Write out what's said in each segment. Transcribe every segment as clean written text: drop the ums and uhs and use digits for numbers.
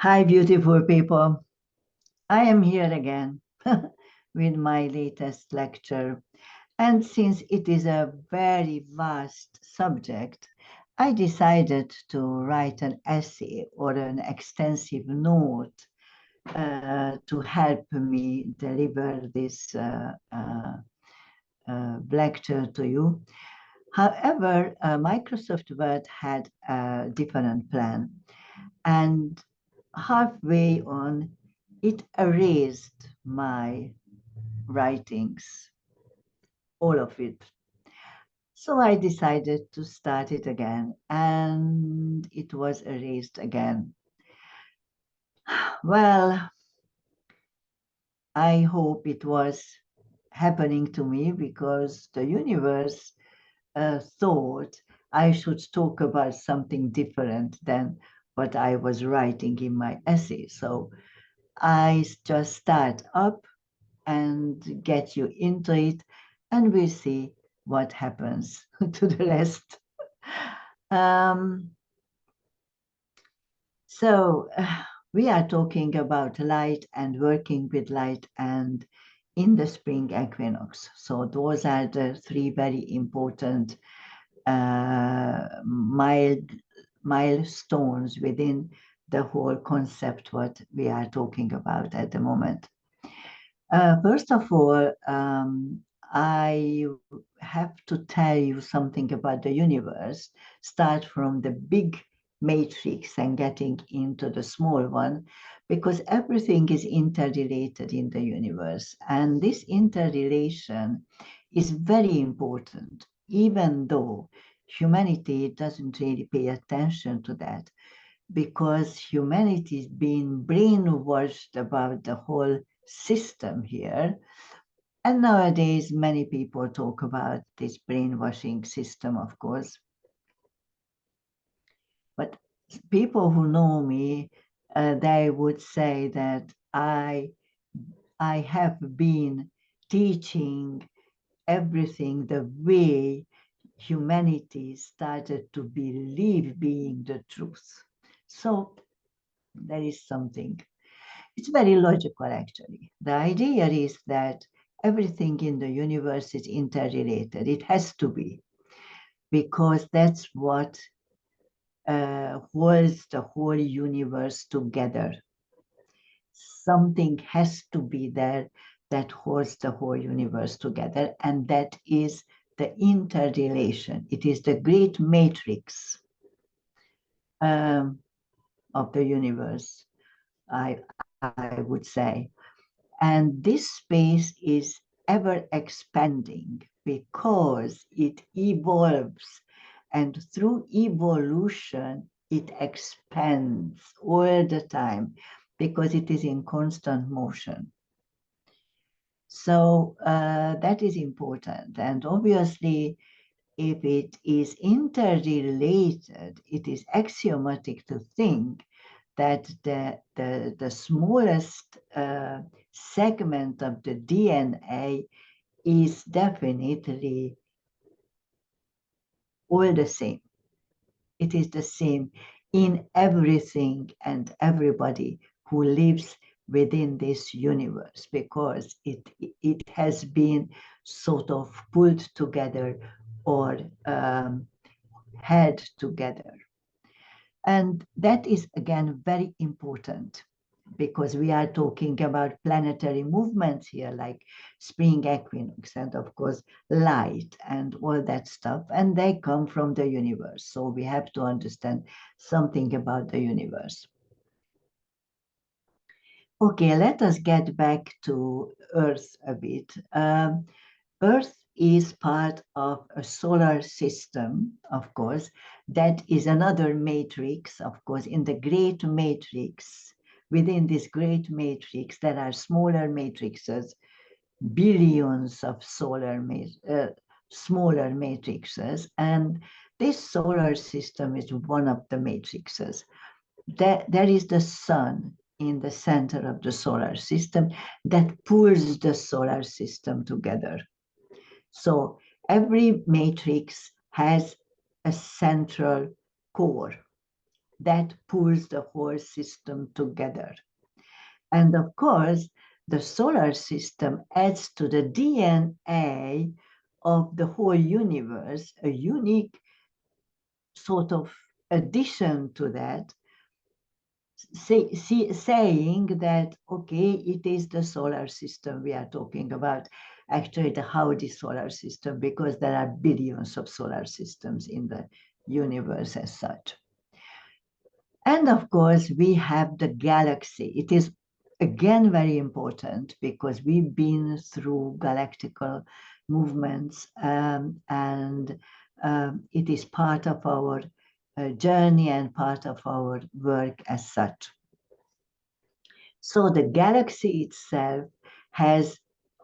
Hi, beautiful people. I am here again with my latest lecture. And since it is a very vast subject, I decided to write an essay or an extensive note to help me deliver this lecture to you. However, Microsoft Word had a different plan. And halfway on, it erased my writings, all of it. So I decided to start it again, and it was erased again. Well, I hope it was happening to me because the universe thought I should talk about something different than what I was writing in my essay. So I just start up and get you into it, and we'll see what happens to the rest. Um, so we are talking about light and working with light and in the spring equinox. So those are the three very important milestones within the whole concept what we are talking about at the moment. First of all, I have to tell you something about the universe, start from the big matrix and getting into the small one, because everything is interrelated in the universe. And this interrelation is very important, even though humanity doesn't really pay attention to that, because humanity is being brainwashed about the whole system here. And nowadays, many people talk about this brainwashing system, of course. But people who know me, they would say that I have been teaching everything the way humanity started to believe being the truth. So there is something. It's very logical, actually. The idea is that everything in the universe is interrelated. It has to be, because that's what holds the whole universe together. Something has to be there that holds the whole universe together, and that is the interrelation. It is the great matrix of the universe, I would say. And this space is ever expanding because it evolves. And through evolution, it expands all the time because it is in constant motion. So that is important. And obviously, if it is interrelated, it is axiomatic to think that the smallest segment of the DNA is definitely all the same. It is the same in everything and everybody who lives within this universe, because it has been sort of pulled together or held together. And that is, again, very important, because we are talking about planetary movements here, like spring equinox and, of course, light and all that stuff. And they come from the universe. So we have to understand something about the universe. Okay, let us get back to Earth a bit. Earth is part of a solar system, of course. That is another matrix, of course. In the great matrix, within this great matrix, there are smaller matrices, billions of smaller matrices, and this solar system is one of the matrices. There is the sun in the center of the solar system that pulls the solar system together. So every matrix has a central core. that pulls the whole system together. And of course, the solar system adds to the DNA of the whole universe a unique sort of addition to that, saying that, okay, it is the solar system we are talking about, actually the Howdy solar system, because there are billions of solar systems in the universe as such. And of course, we have the galaxy. It is again very important because we've been through galactical movements, and it is part of our journey and part of our work as such. So the galaxy itself has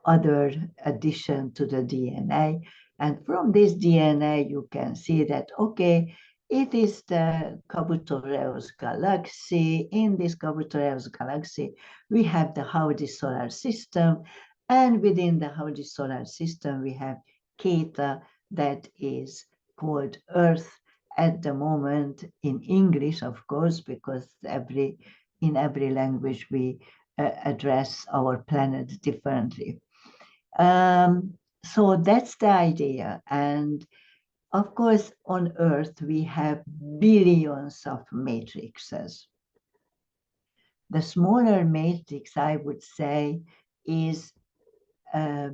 other addition to the DNA. And from this DNA, you can see that, okay, it is the Cabutoreus galaxy. In this Cabutoreus galaxy, we have the Howdy solar system. And within the Howdy solar system, we have Keta, that is called Earth at the moment in English, of course, because in every language we address our planet differently. So that's the idea. And of course, on Earth, we have billions of matrices. The smaller matrix, I would say, is a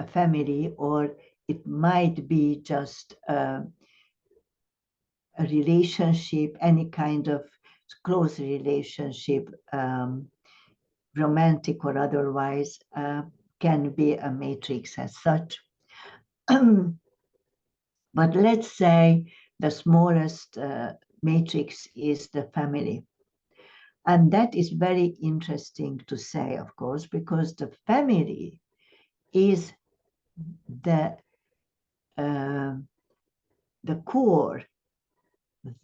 family, or it might be just a relationship, any kind of close relationship, romantic or otherwise, can be a matrix as such. But let's say the smallest matrix is the family. And that is very interesting to say, of course, because the family is the core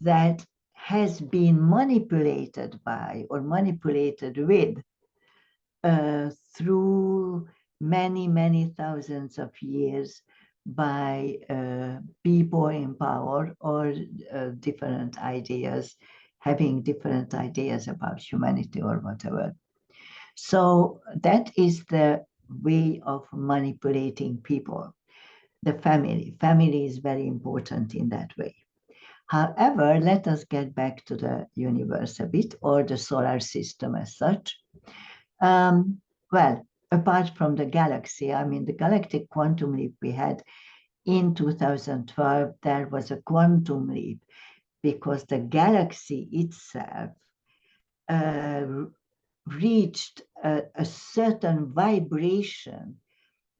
that has been manipulated by or manipulated with through many, many thousands of years by people in power or different ideas, having different ideas about humanity or whatever. So that is the way of manipulating people. The family is very important in that way. However, let us get back to the universe a bit, or the solar system as such. Well, apart from the galaxy, I mean, the galactic quantum leap we had in 2012, there was a quantum leap because the galaxy itself reached a certain vibration.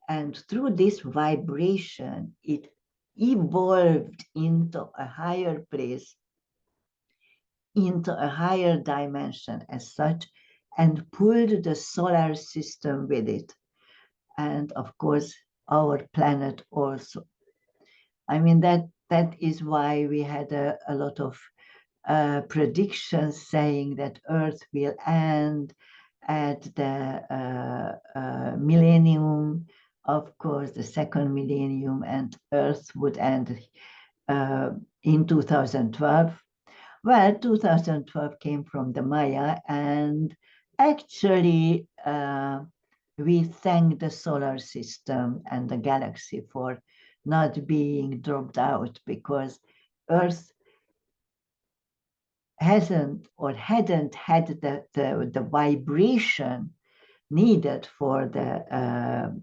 And through this vibration, it evolved into a higher place, into a higher dimension as such, and pulled the solar system with it. And of course, our planet also. I mean, that is why we had a lot of predictions saying that Earth will end at the millennium, of course, the second millennium, and Earth would end in 2012. Well, 2012 came from the Maya, and actually, we thank the solar system and the galaxy for not being dropped out, because Earth hadn't had the vibration needed for the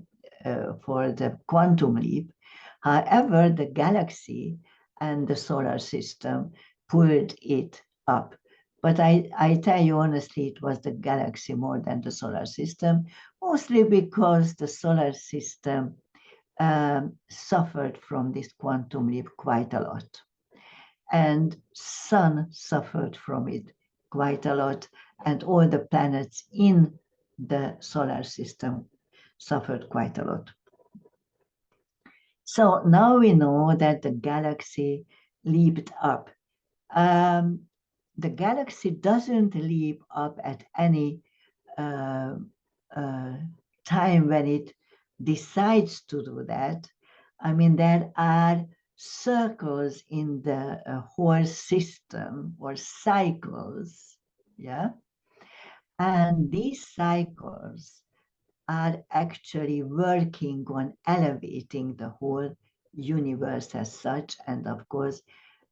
quantum leap. However, the galaxy and the solar system pulled it up. But I tell you honestly, it was the galaxy more than the solar system, mostly because the solar system suffered from this quantum leap quite a lot. And Sun suffered from it quite a lot, and all the planets in the solar system suffered quite a lot. So now we know that the galaxy leaped up. The galaxy doesn't leap up at any time when it decides to do that. I mean, there are circles in the whole system or cycles, yeah? And these cycles are actually working on elevating the whole universe as such. And of course,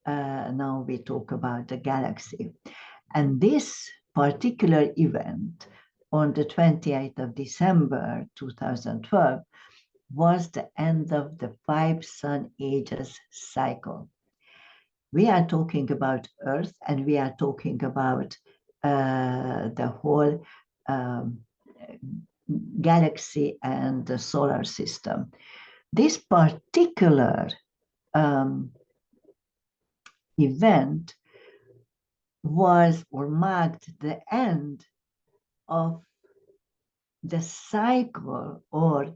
now we talk about the galaxy. And this particular event on the 28th of December 2012 was the end of the 5 sun ages cycle. We are talking about Earth and we are talking about the whole galaxy and the solar system. This particular event was or marked the end of the cycle or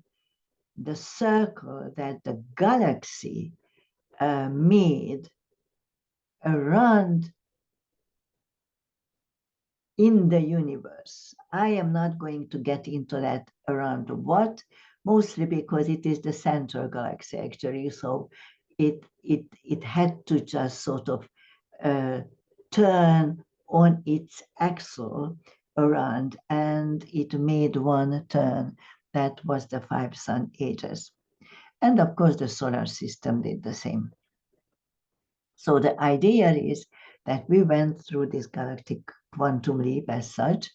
the circle that the galaxy made around in the universe. I am not going to get into that around what, mostly because it is the central galaxy actually. So it had to just sort of turn on its axle around, and it made one turn. That was the 5 sun ages. And of course, the solar system did the same. So the idea is that we went through this galactic quantum leap as such,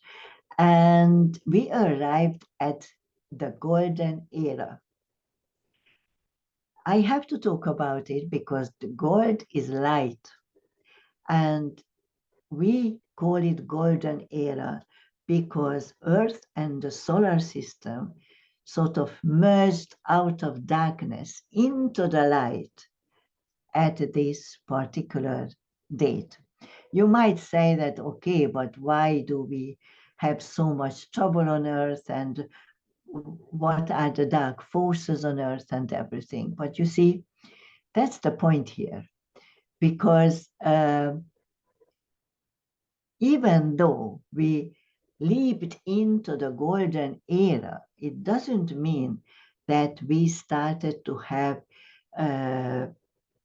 and we arrived at the golden era. I have to talk about it because the gold is light, and we call it golden era because Earth and the solar system sort of merged out of darkness into the light at this particular date. You might say that, okay, but why do we have so much trouble on Earth, and what are the dark forces on Earth and everything? But you see, that's the point here, because even though we leaped into the golden era, it doesn't mean that we started to have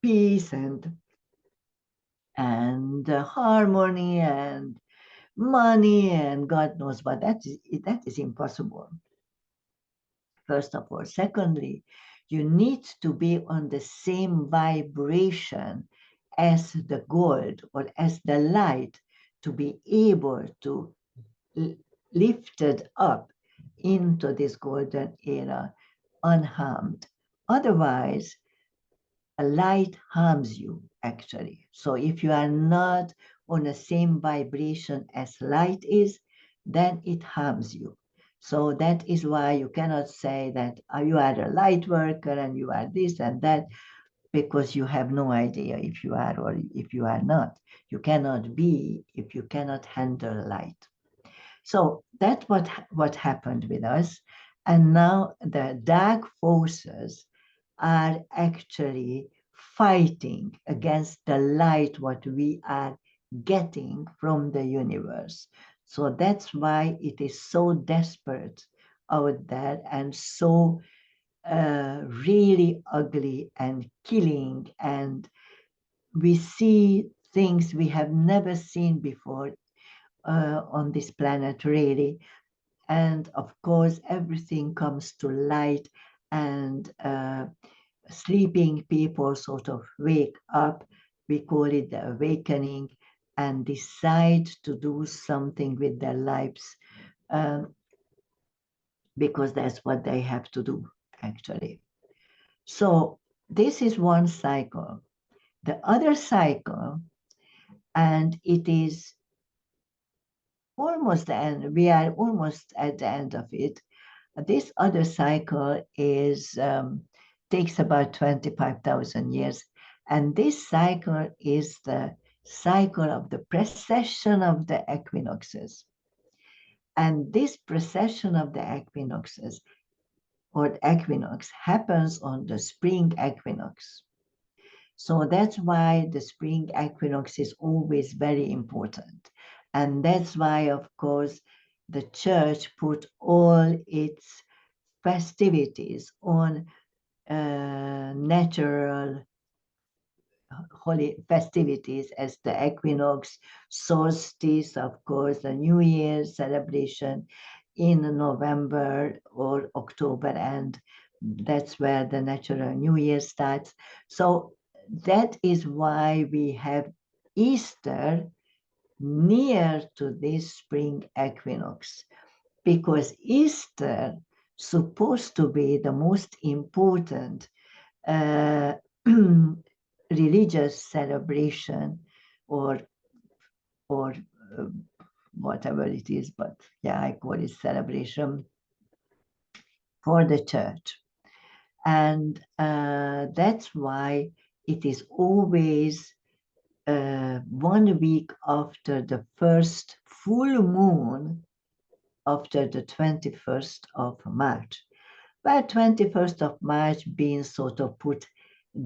peace and harmony and money and God knows what. That is impossible, first of all. Secondly, you need to be on the same vibration as the gold or as the light to be able to lift it up into this golden era unharmed. Otherwise, a light harms you actually. So if you are not on the same vibration as light is, then it harms you. So that is why you cannot say that you are a light worker and you are this and that, because you have no idea if you are or if you are not. You cannot be if you cannot handle light. So that's what happened with us. And now the dark forces are actually fighting against the light what we are getting from the universe. So that's why it is so desperate out there and so really ugly and killing. And we see things we have never seen before on this planet, really. And of course, everything comes to light, and sleeping people sort of wake up. We call it the awakening, and decide to do something with their lives because that's what they have to do, actually. So this is one cycle. The other cycle, and it is almost the end, we are almost at the end of it. This other cycle is takes about 25,000 years. And this cycle is the cycle of the precession of the equinoxes. And this precession of the equinoxes or equinox happens on the spring equinox. So that's why the spring equinox is always very important. And that's why, of course, the church put all its festivities on natural holy festivities as the equinox, solstice, of course, the New Year's celebration in November or October, and that's where the natural New Year starts. So that is why we have Easter near to this spring equinox, because Easter supposed to be the most important uh, religious celebration or or uh, whatever it is, but yeah, I call it celebration for the church. And that's why it is always 1 week after the first full moon, after the 21st of March. Well, 21st of March being sort of put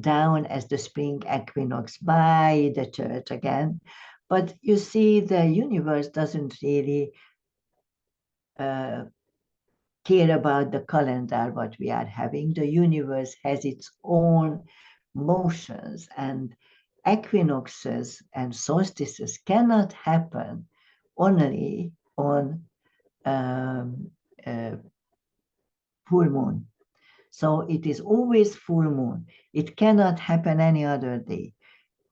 down as the spring equinox by the church again. But you see, the universe doesn't really uh, care about the calendar, what we are having. The universe has its own motions, and equinoxes and solstices cannot happen only on um, uh, full moon. So it is always full moon. It cannot happen any other day.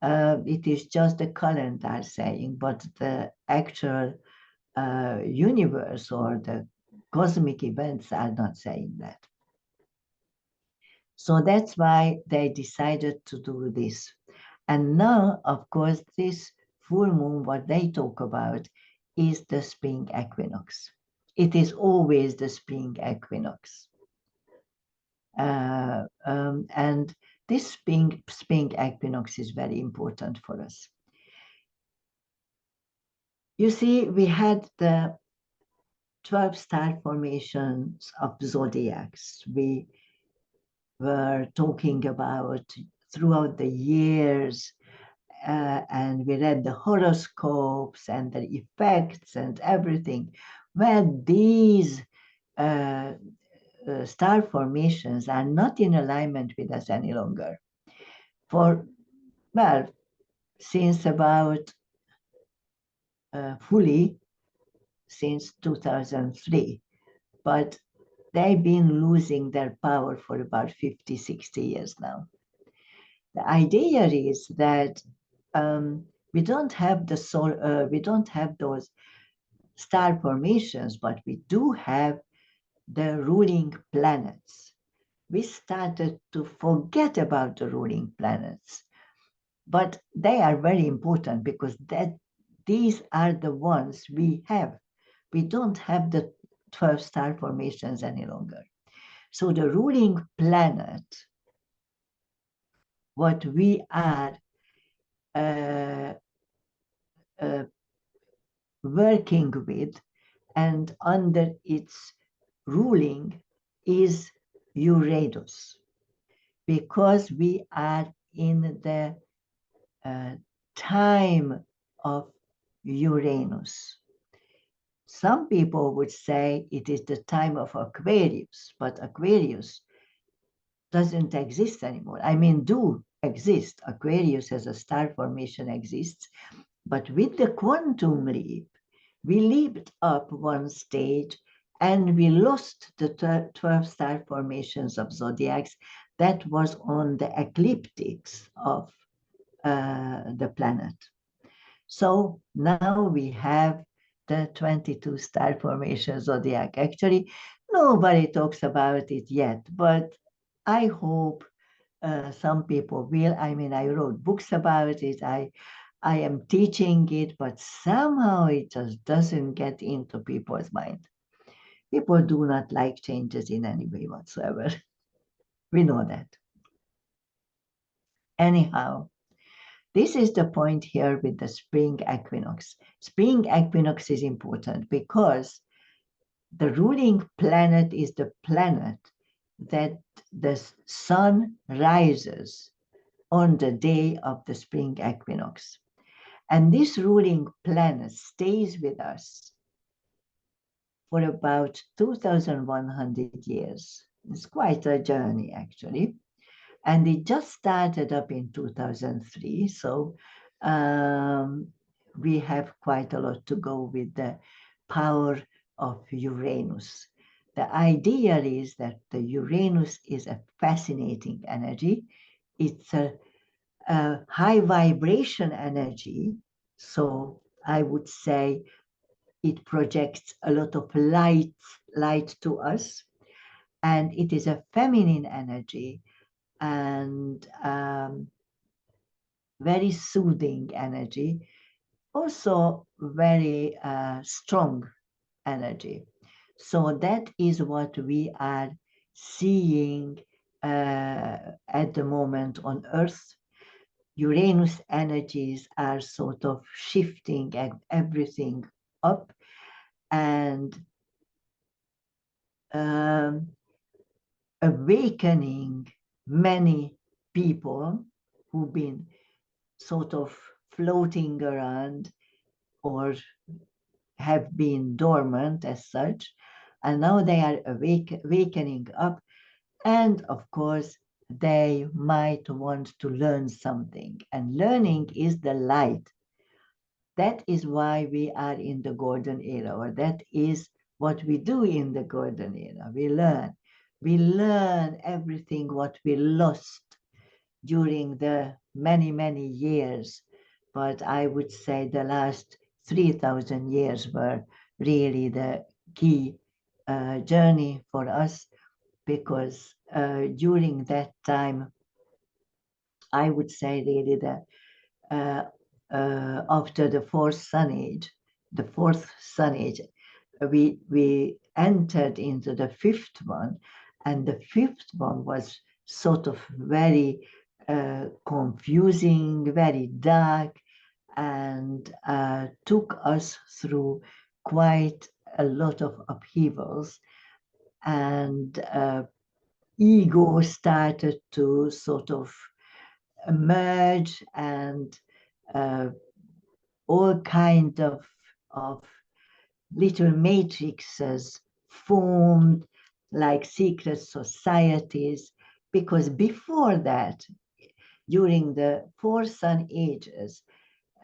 It is just the calendar saying, but the actual universe or the cosmic events are not saying that. So that's why they decided to do this. And now, of course, this full moon, what they talk about, is the spring equinox. It is always the spring equinox. And this spring equinox is very important for us. You see, we had the 12 star formations of zodiacs. We were talking about throughout the years, and we read the horoscopes and the effects and everything. Well, these star formations are not in alignment with us any longer. For, well, since about fully since 2003, but they've been losing their power for about 50, 60 years now. The idea is that we don't have we don't have those star formations, but we do have the ruling planets. We started to forget about the ruling planets, but they are very important because these are the ones we have. We don't have the 12 star formations any longer. So the ruling planet, what we are uh, uh, working with and under its ruling is Uranus, because we are in the uh, time of Uranus. Some people would say it is the time of Aquarius, but Aquarius doesn't exist anymore. I mean, do exist. Aquarius as a star formation exists, but with the quantum leap, we leaped up one stage and we lost the 12 star formations of zodiacs that was on the ecliptics of the planet. So now we have the 22 star formation zodiac. Actually, nobody talks about it yet, but I hope some people will. I mean, I wrote books about it. I am teaching it, but somehow it just doesn't get into people's mind. People do not like changes in any way whatsoever. We know that. Anyhow, this is the point here with the spring equinox. Spring equinox is important because the ruling planet is the planet that the sun rises on the day of the spring equinox. And this ruling planet stays with us for about 2,100 years. It's quite a journey, actually. And it just started up in 2003. So we have quite a lot to go with the power of Uranus. The idea is that the Uranus is a fascinating energy. It's a high vibration energy. So I would say it projects a lot of light to us. And it is a feminine energy and very soothing energy, also very strong energy. So that is what we are seeing at the moment on Earth. Uranus energies are sort of shifting everything up and um, awakening many people who've been sort of floating around or have been dormant as such, and now they are awakening up, and of course they might want to learn something, and learning is the light. That is why we are in the golden era, or that is what we do in the golden era. We learn everything what we lost during the many years. But I would say the last 3,000 years were really the key journey for us, because during that time, I would say really the uh, after the fourth sun age, we entered into the fifth one, and the fifth one was sort of very confusing, very dark, and took us through quite a lot of upheavals, and ego started to sort of emerge, and uh, all kind of little matrices formed like secret societies, because before that, during the four sun ages,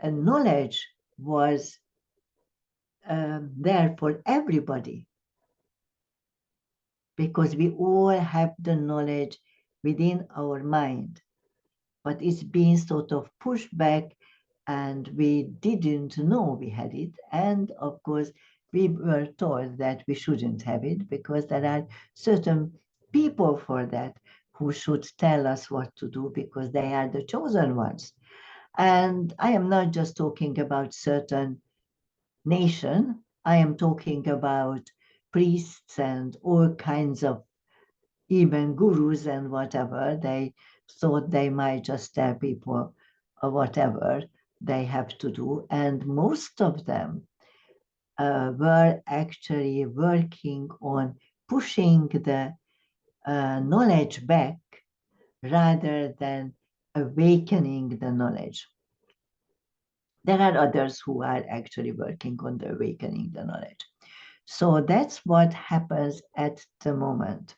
knowledge was there for everybody, because we all have the knowledge within our mind, but it's been sort of pushed back, and we didn't know we had it. And of course, we were told that we shouldn't have it, because there are certain people for that who should tell us what to do, because they are the chosen ones. And I am not just talking about certain nation, I am talking about priests and all kinds of, even gurus and whatever. They thought they might just tell people whatever they have to do. And most of them were actually working on pushing the knowledge back rather than awakening the knowledge. There are others who are actually working on the awakening the knowledge. So that's what happens at the moment.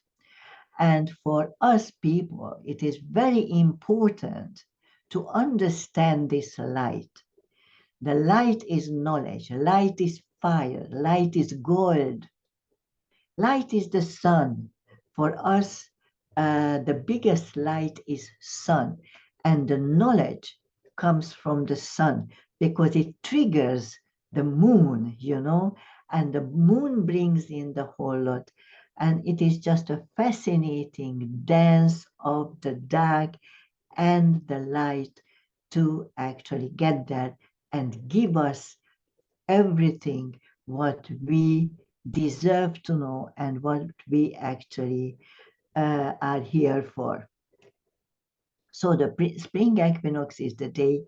And for us people, it is very important to understand this light. The light is knowledge, light is fire, light is gold, light is the sun. For us, the biggest light is sun, and the knowledge comes from the sun, because it triggers the moon, and the moon brings in the whole lot. And it is just a fascinating dance of the dark and the light to actually get there and give us everything what we deserve to know and what we actually are here for. So the spring equinox is the day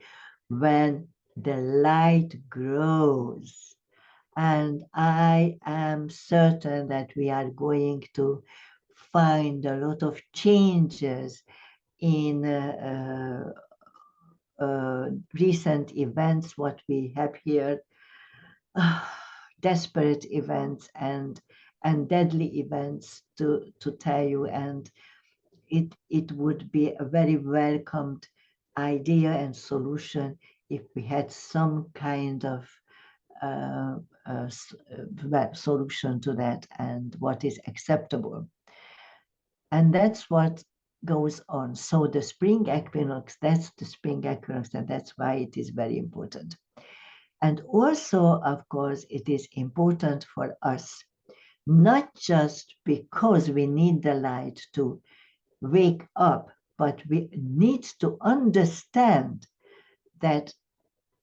when the light grows. And I am certain that we are going to find a lot of changes in recent events, what we have here, desperate events and deadly events to tell you. And it would be a very welcomed idea and solution if we had some kind of solution to that and what is acceptable. And that's what goes on. So the spring equinox, that's the spring equinox, and that's why it is very important. And also, of course, it is important for us, not just because we need the light to wake up, but we need to understand that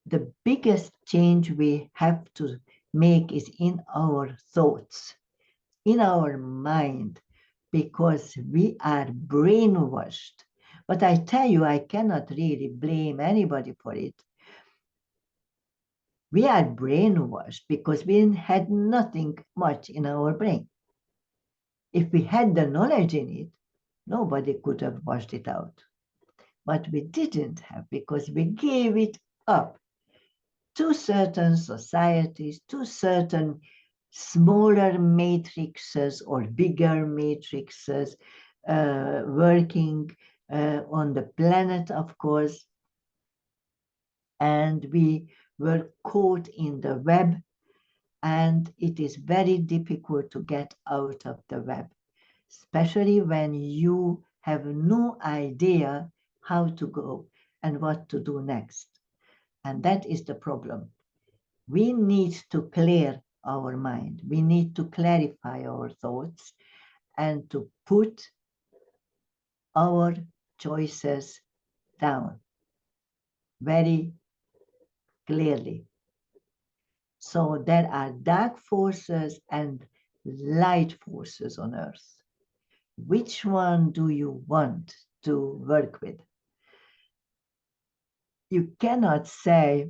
the biggest change we have to make is in our thoughts, in our mind, because we are brainwashed. But I tell you, I cannot really blame anybody for it. We are brainwashed because we had nothing much in our brain. If we had the knowledge in it, nobody could have washed it out. But we didn't have because we gave it up to certain societies, to certain smaller matrices or bigger matrices working on the planet, of course. And we were caught in the web, and it is very difficult to get out of the web, especially when you have no idea how to go and what to do next. And that is the problem. We need to clear our mind. We need to clarify our thoughts and to put our choices down very clearly. So there are dark forces and light forces on earth. Which one do you want to work with? You cannot say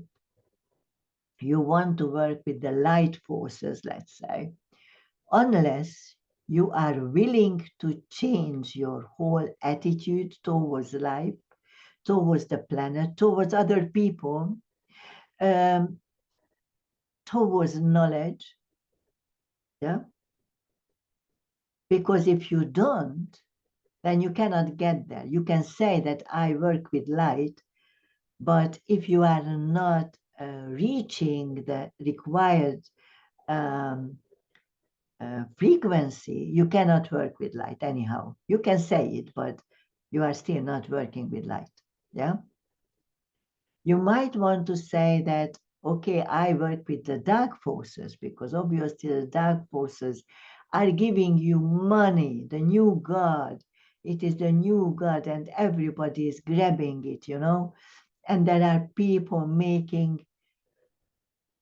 you want to work with the light forces, let's say, unless you are willing to change your whole attitude towards life, towards the planet, towards other people, um, towards knowledge. Yeah. Because if you don't, then you cannot get there. You can say that I work with light, but if you are not reaching the required frequency, you cannot work with light anyhow. You can say it, but you are still not working with light. Yeah. You might want to say that, okay, I work with the dark forces because obviously the dark forces are giving you money, the new God. It is the new God and everybody is grabbing it, you know. And there are people making,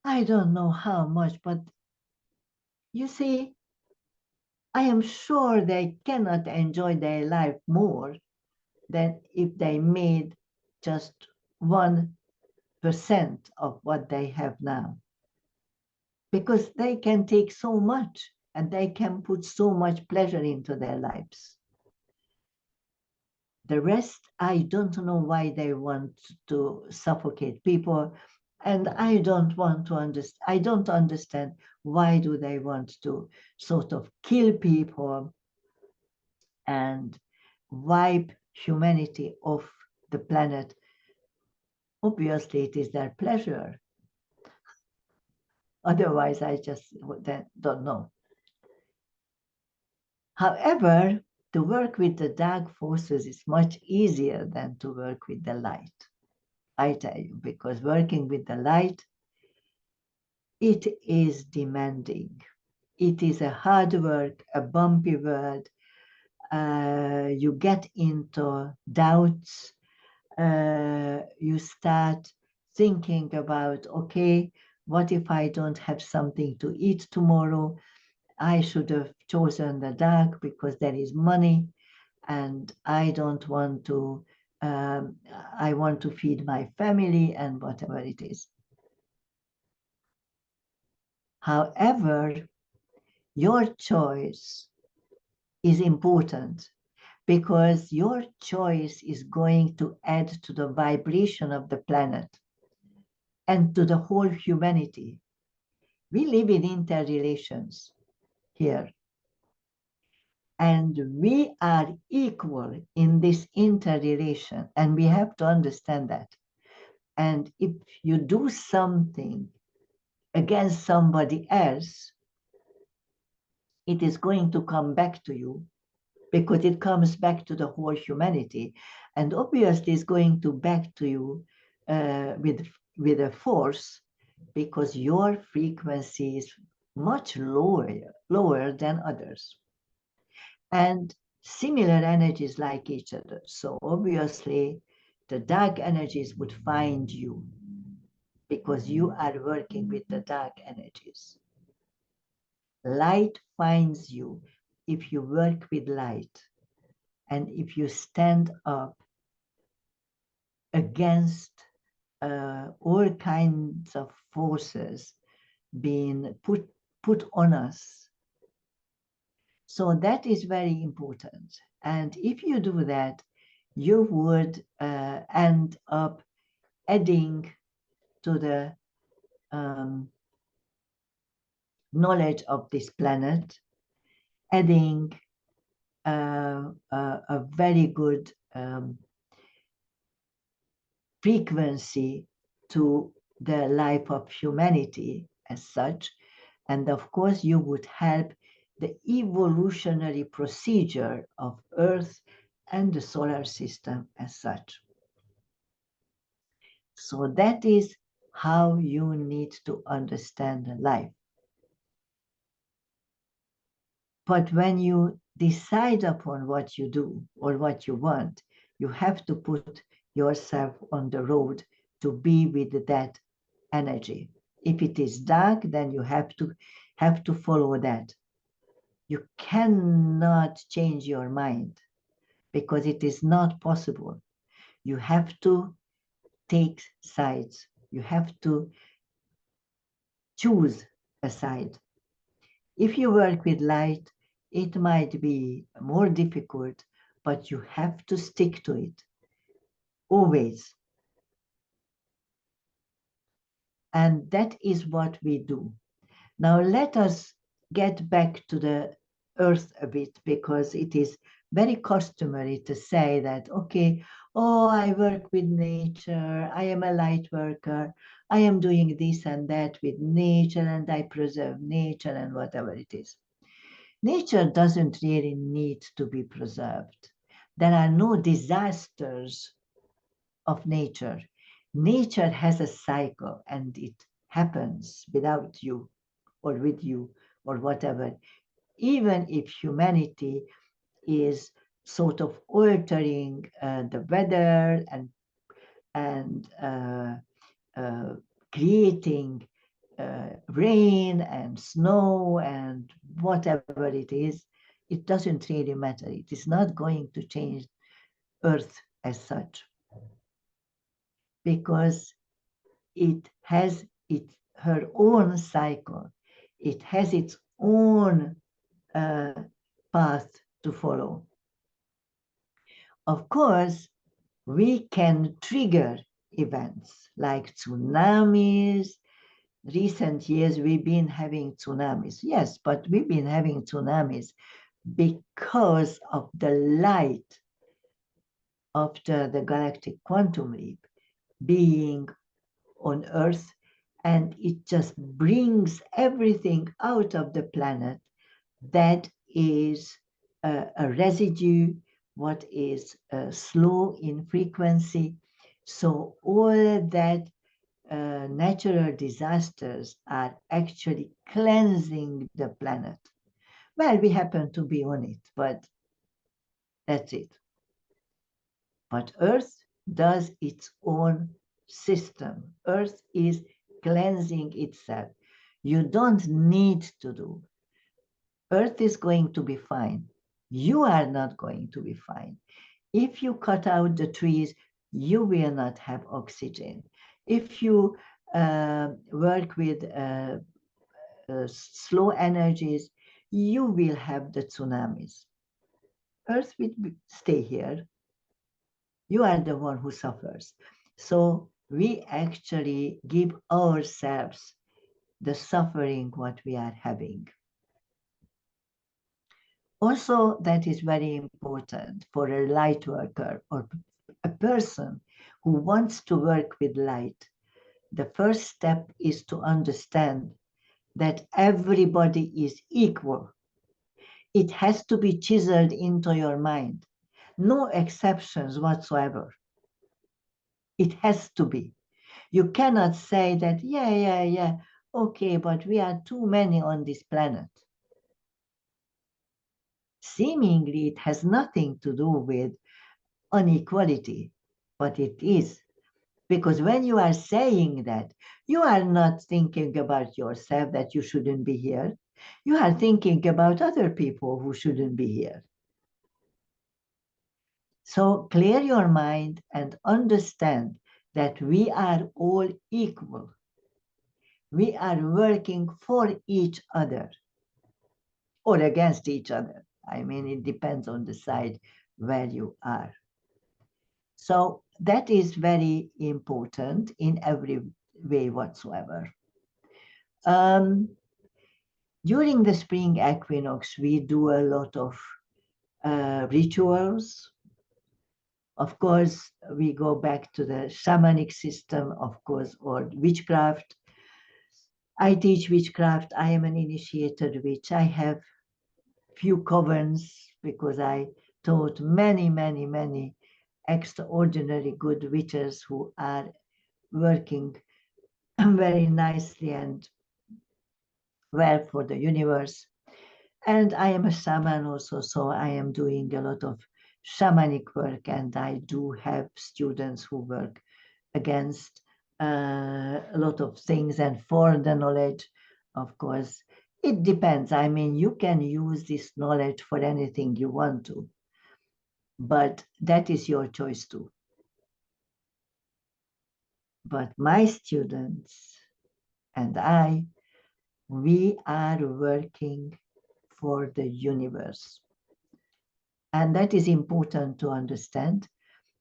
I don't know how much, but you see, I am sure they cannot enjoy their life more than if they made just 1% of what they have now. Because they can take so much and they can put so much pleasure into their lives. The rest, I don't know why they want to suffocate people. And I don't want to understand, I don't understand why do they want to sort of kill people and wipe humanity off the planet. Obviously, it is their pleasure. Otherwise, I just don't know. However, to work with the dark forces is much easier than to work with the light. I tell you, because working with the light, it is demanding. It is a hard work, a bumpy world. You get into doubts. You start thinking about, okay, what if I don't have something to eat tomorrow? I should have chosen the dark because there is money and I don't want to, I want to feed my family and whatever it is. However, your choice is important because your choice is going to add to the vibration of the planet and to the whole humanity. We live in interrelations here. And we are equal in this interrelation, and we have to understand that. And if you do something against somebody else, it is going to come back to you because it comes back to the whole humanity. And obviously it's going to back to you with a force because your frequency is much lower than others. And similar energies like each other. So obviously the dark energies would find you because you are working with the dark energies. Light finds you if you work with light and if you stand up against all kinds of forces being put on us. So that is very important. And if you do that, you would end up adding to the knowledge of this planet, adding a very good frequency to the life of humanity as such. And of course, you would help the evolutionary procedure of Earth and the solar system as such. So that is how you need to understand life. But when you decide upon what you do or what you want, you have to put yourself on the road to be with that energy. If it is dark, then you have to follow that. You cannot change your mind because it is not possible. You have to take sides. You have to choose a side. If you work with light, it might be more difficult, but you have to stick to it always. And that is what we do. Now let us get back to the earth a bit because it is very customary to say that, okay, oh, I work with nature, I am a light worker, I am doing this and that with nature and I preserve nature and whatever it is. Nature doesn't really need to be preserved. There are no disasters of nature. Nature has a cycle and it happens without you or with you or whatever. Even if humanity is sort of altering the weather and creating rain and snow and whatever it is, it doesn't really matter. It is not going to change Earth as such because it has her own cycle. It has its own path to follow. Of course, we can trigger events like tsunamis. Recent years, we've been having tsunamis. Yes, but we've been having tsunamis because of the light after the galactic quantum leap being on Earth, and it just brings everything out of the planet that is a residue, what is slow in frequency. So all that natural disasters are actually cleansing the planet. Well, we happen to be on it, but that's it. But Earth does its own system. Earth is cleansing itself. You don't need to do. Earth is going to be fine. You are not going to be fine. If you cut out the trees, you will not have oxygen. If you work with slow energies, you will have the tsunamis. Earth will stay here. You are the one who suffers. So we actually give ourselves the suffering what we are having. Also, that is very important for a light worker or a person who wants to work with light. The first step is to understand that everybody is equal. It has to be chiseled into your mind. No exceptions whatsoever. It has to be. You cannot say that, yeah, okay, but we are too many on this planet. Seemingly, it has nothing to do with inequality, but it is. Because when you are saying that, you are not thinking about yourself that you shouldn't be here. You are thinking about other people who shouldn't be here. So clear your mind and understand that we are all equal. We are working for each other or against each other. I mean, it depends on the side where you are. So that is very important in every way whatsoever. During the spring equinox, we do a lot of rituals. Of course, we go back to the shamanic system, of course, or witchcraft. I teach witchcraft. I am an initiated witch. I have few covens because I taught many extraordinary good witches who are working very nicely and well for the universe. And I am a shaman also, so I am doing a lot of shamanic work, and I do have students who work against a lot of things and for the knowledge, of course. It depends. I mean, you can use this knowledge for anything you want to, but that is your choice too. But my students and I, we are working for the universe. And that is important to understand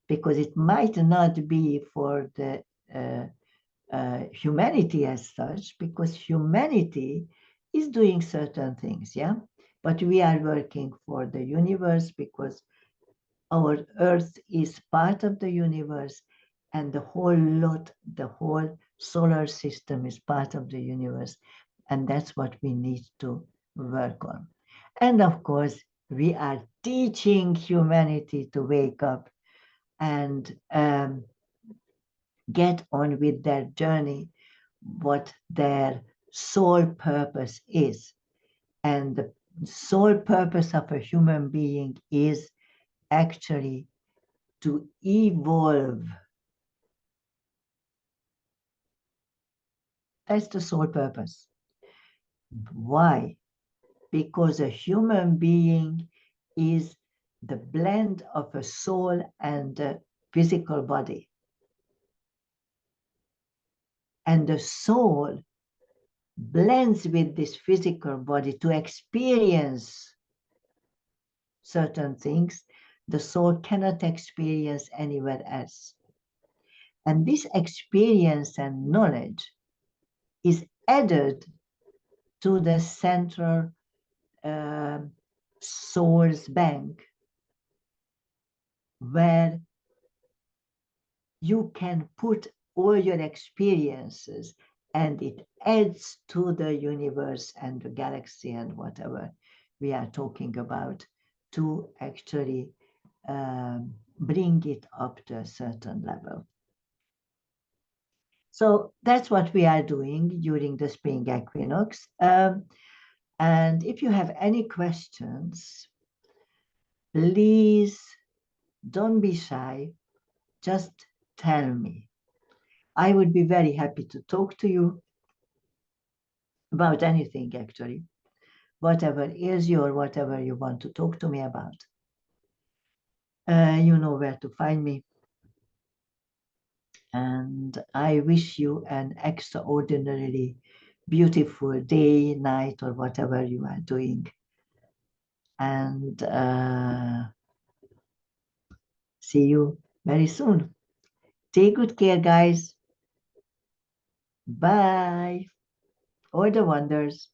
because it might not be for the humanity as such, because humanity is doing certain things, yeah? But we are working for the universe because our Earth is part of the universe and the whole solar system is part of the universe. And that's what we need to work on. And of course, we are teaching humanity to wake up and get on with their journey, what their sole purpose is. And the sole purpose of a human being is actually to evolve. That's the sole purpose. Why? Because a human being is the blend of a soul and a physical body. And the soul blends with this physical body to experience certain things the soul cannot experience anywhere else. And this experience and knowledge is added to the central source bank, where you can put all your experiences and it adds to the universe and the galaxy and whatever we are talking about to actually bring it up to a certain level. So that's what we are doing during the spring equinox. And if you have any questions, please don't be shy. Just tell me. I would be very happy to talk to you about anything, actually. Whatever is your, whatever you want to talk to me about. You know where to find me. And I wish you an extraordinarily beautiful day, night, or whatever you are doing. And see you very soon. Take good care, guys. Bye. All the wonders.